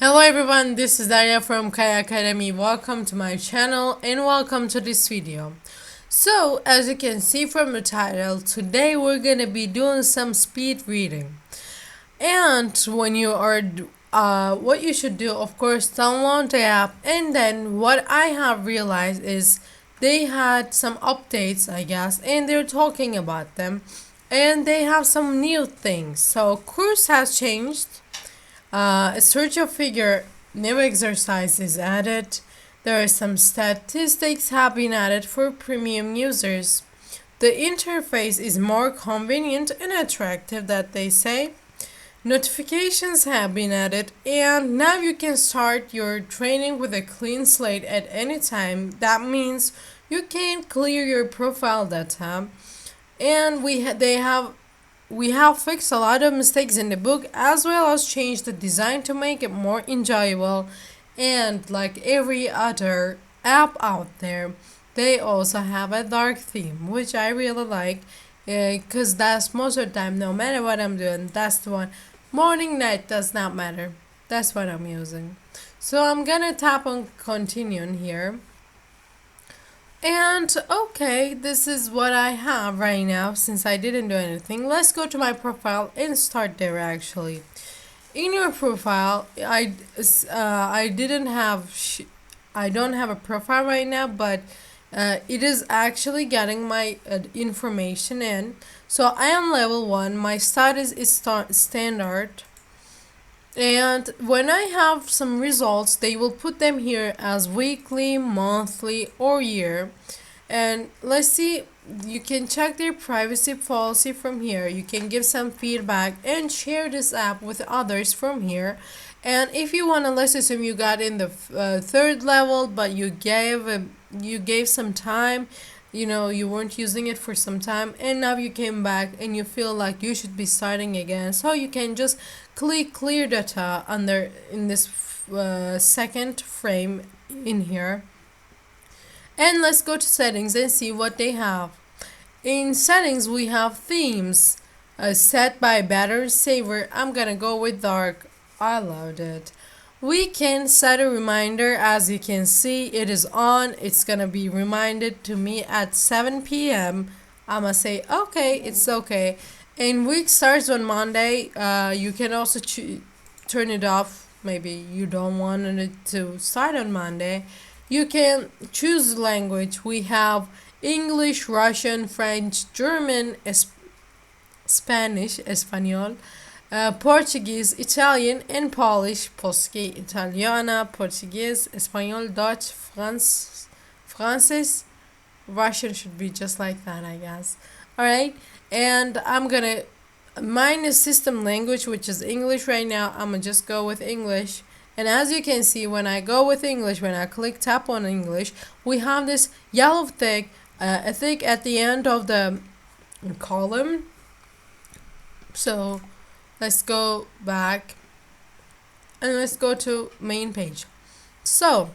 Hello everyone, this is Daria from Kaya Academy. Welcome to my channel and welcome to this video. So, as you can see from the title, today we're gonna be doing some speed reading. And when you are, what you should do, of course, download the app. And then what I have realized is they had some updates, I guess, and they're talking about them. And they have some new things. So, course has changed. A search of figure new exercise is added. There are some statistics have been added for premium users. The interface is more convenient and attractive that they say. Notifications have been added and now you can start your training with a clean slate at any time. That means you can clear your profile data and we have fixed a lot of mistakes in the book as well as changed the design to make it more enjoyable. And like every other app out there, they also have a dark theme, which I really like because that's most of the time, no matter what I'm doing, that's the one. Morning, night does not matter. That's what I'm using. So I'm gonna tap on continue here. And okay, this is what I have right now since I didn't do anything. Let's go to my profile and start there actually. In your profile, I didn't have I don't have a profile right now, but it is actually getting my information in. So I am level 1. My status is standard. And when I have some results, they will put them here as weekly, monthly, or year. And let's see, you can check their privacy policy from here. You can give some feedback and share this app with others from here. And if you want to, let's assume you got in the third level, but you gave some time, you weren't using it for some time and now you came back and you feel like you should be starting again, so you can just click clear data under in this second frame in here. And let's go to settings and see what they have. In settings we have themes set by battery saver. I'm gonna go with dark. I loved it. We can set a reminder. As you can see, it is on. It's gonna be reminded to me at 7 p.m. I'ma say okay, it's okay. And week starts on Monday. You can also turn it off. Maybe you don't want it to start on Monday. You can choose language. We have English, Russian, French, German, Spanish, Espanol, Portuguese, Italian, and Polish, Polski, Italiana, Portuguese, Espanol, Dutch, Francis, Russian should be just like that, I guess. Alright, and I'm gonna, mine is system language, which is English right now. I'm gonna just go with English. And as you can see, when I go with English, when I click tap on English, we have this yellow tick, a tick at the end of the column. So let's go back and let's go to main page. So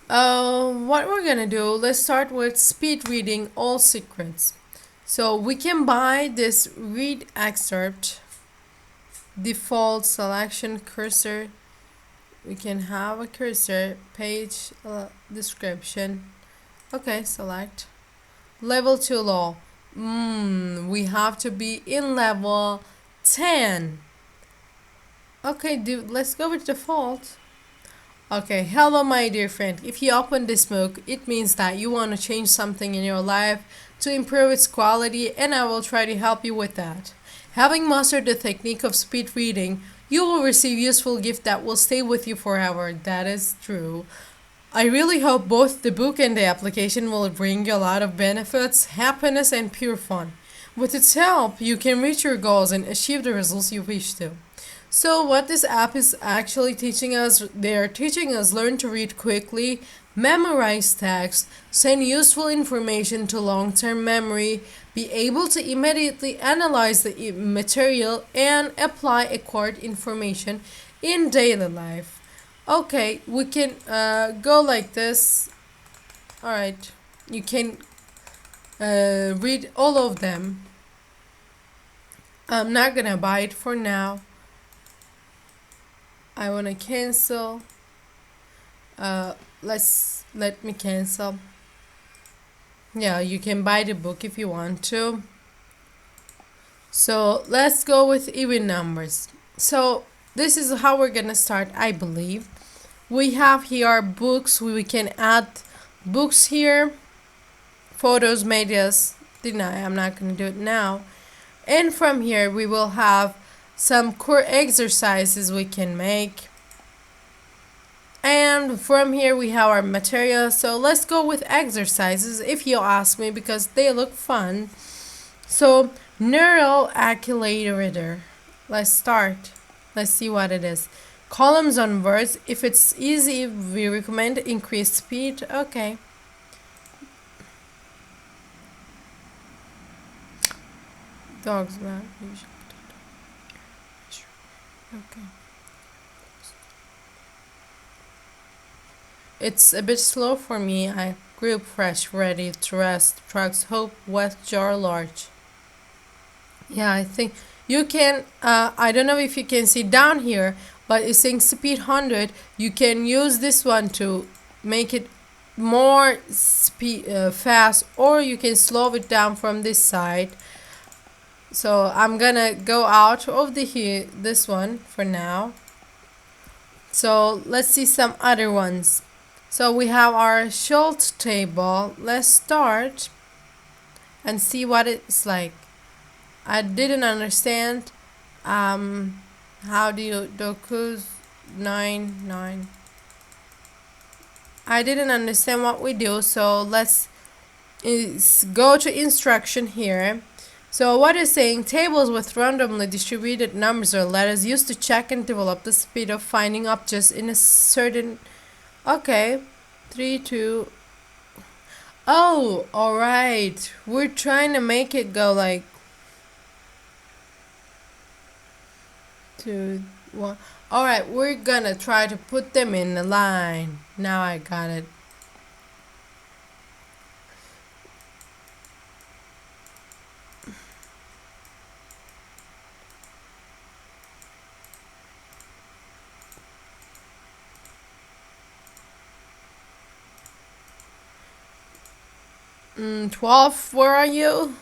what we're gonna do, let's start with speed reading all secrets. So we can buy this read excerpt, default selection cursor. We can have a cursor, page description. Okay, select level 2 law. We have to be in level 10. Okay, dude, let's go with default. Okay, hello my dear friend. If you open this book, it means that you want to change something in your life to improve its quality, and I will try to help you with that. Having mastered the technique of speed reading, you will receive useful gift that will stay with you forever. That is true. I really hope both the book and the application will bring you a lot of benefits, happiness, and pure fun. With its help, you can reach your goals and achieve the results you wish to. So what this app is actually teaching us, they are teaching us learn to read quickly, memorize text, send useful information to long-term memory, be able to immediately analyze the material, and apply acquired information in daily life. Okay, we can go like this. Alright, you can read all of them. I'm not gonna buy it for now. I want to cancel. Let me cancel. Yeah, you can buy the book if you want to. So let's go with even numbers. So this is how we're gonna start, I believe. We have here books. We can add books here. Photos, medias. Deny. I'm not gonna do it now. And from here we will have some core exercises we can make. And from here we have our material. So let's go with exercises if you ask me because they look fun. So neural accelerator. Let's start. Let's see what it is. Columns on words. If it's easy, we recommend increased speed. Okay. Dogs not usually. Okay. It's a bit slow for me. I group fresh, ready to rest. Trucks hope west jar large. Yeah, I think you can. I don't know if you can see down here, but it's saying speed 100. You can use this one to make it more speed fast, or you can slow it down from this side. So I'm gonna go out of the here this one for now. So let's see some other ones. So we have our Schulte table. Let's start and see what it's like. I didn't understand. How do you Doku's 9 9? I didn't understand what we do. So let's go to instruction here. So what is saying? Tables with randomly distributed numbers or letters used to check and develop the speed of finding objects in a certain. Okay, 3 2. Oh, all right. We're trying to make it go like 2 1. All right, we're gonna try to put them in the line. Now I got it. Mm, 12, where are you?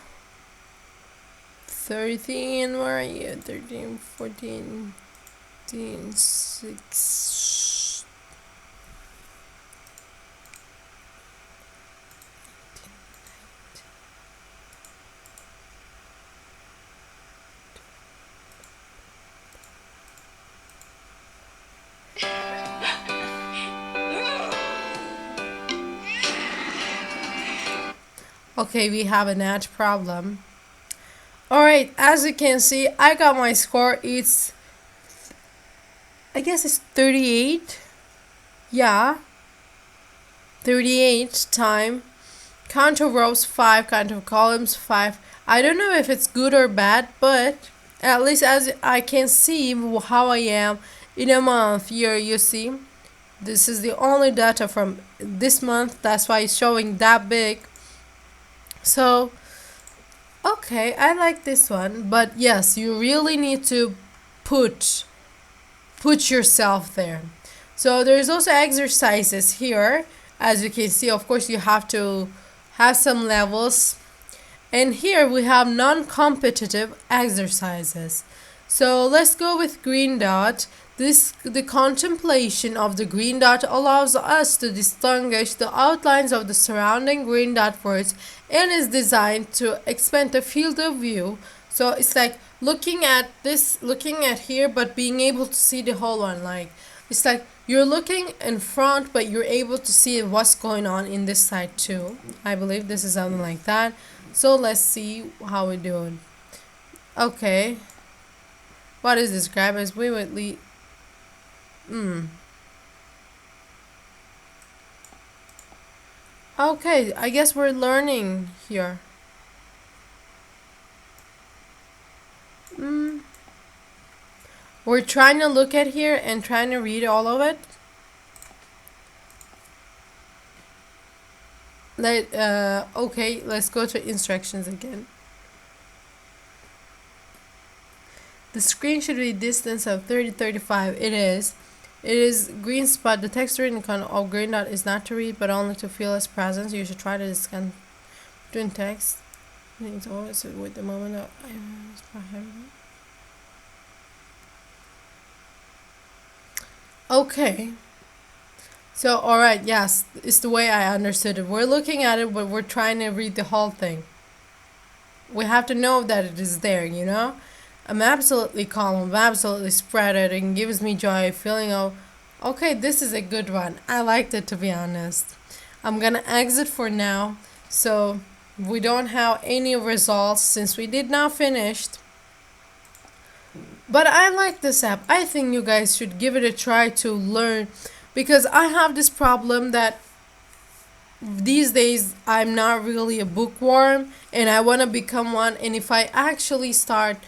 13, where are you? 13, 14, 15, 6. Okay, we have an edge problem. Alright, as you can see, I got my score. I guess it's 38. Yeah, 38 time. Count of rows 5, count of columns 5. I don't know if it's good or bad, but at least as I can see how I am in a month. Here you see, this is the only data from this month. That's why it's showing that big. So okay, I like this one, but yes, you really need to put yourself there. So there's also exercises here. As you can see, of course, you have to have some levels. And here we have non-competitive exercises. So let's go with green dot. The contemplation of the green dot allows us to distinguish the outlines of the surrounding green dot words and is designed to expand the field of view. So it's like looking at here, but being able to see the whole one. Like it's like you're looking in front, but you're able to see what's going on in this side too. I believe this is something like that. So let's see how we're doing. Okay. What is described as vividly? Okay, I guess we're learning here. We're trying to look at here and trying to read all of it. Okay, let's go to instructions again. The screen should be distance of 30-35. It is. It is green spot. The texture in icon of green dot is not to read, but only to feel its presence. You should try to scan between text. It's always with the moment of okay. So, alright, yes, it's the way I understood it. We're looking at it, but we're trying to read the whole thing. We have to know that it is there, you know? I'm absolutely calm, I'm absolutely spread it, and gives me joy, feeling of, okay, this is a good one. I liked it, to be honest. I'm gonna exit for now, so we don't have any results since we did not finish. But I like this app. I think you guys should give it a try to learn, because I have this problem that these days I'm not really a bookworm and I want to become one. And if I actually start,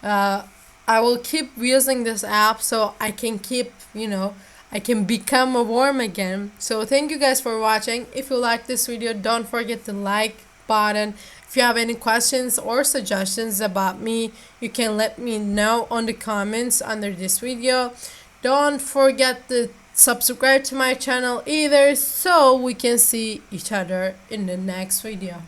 I will keep using this app so I can keep, I can become a worm again. So thank you guys for watching. If you like this video, don't forget the like button. If you have any questions or suggestions about me, you can let me know on the comments under this video. Don't forget to subscribe to my channel either, so we can see each other in the next video.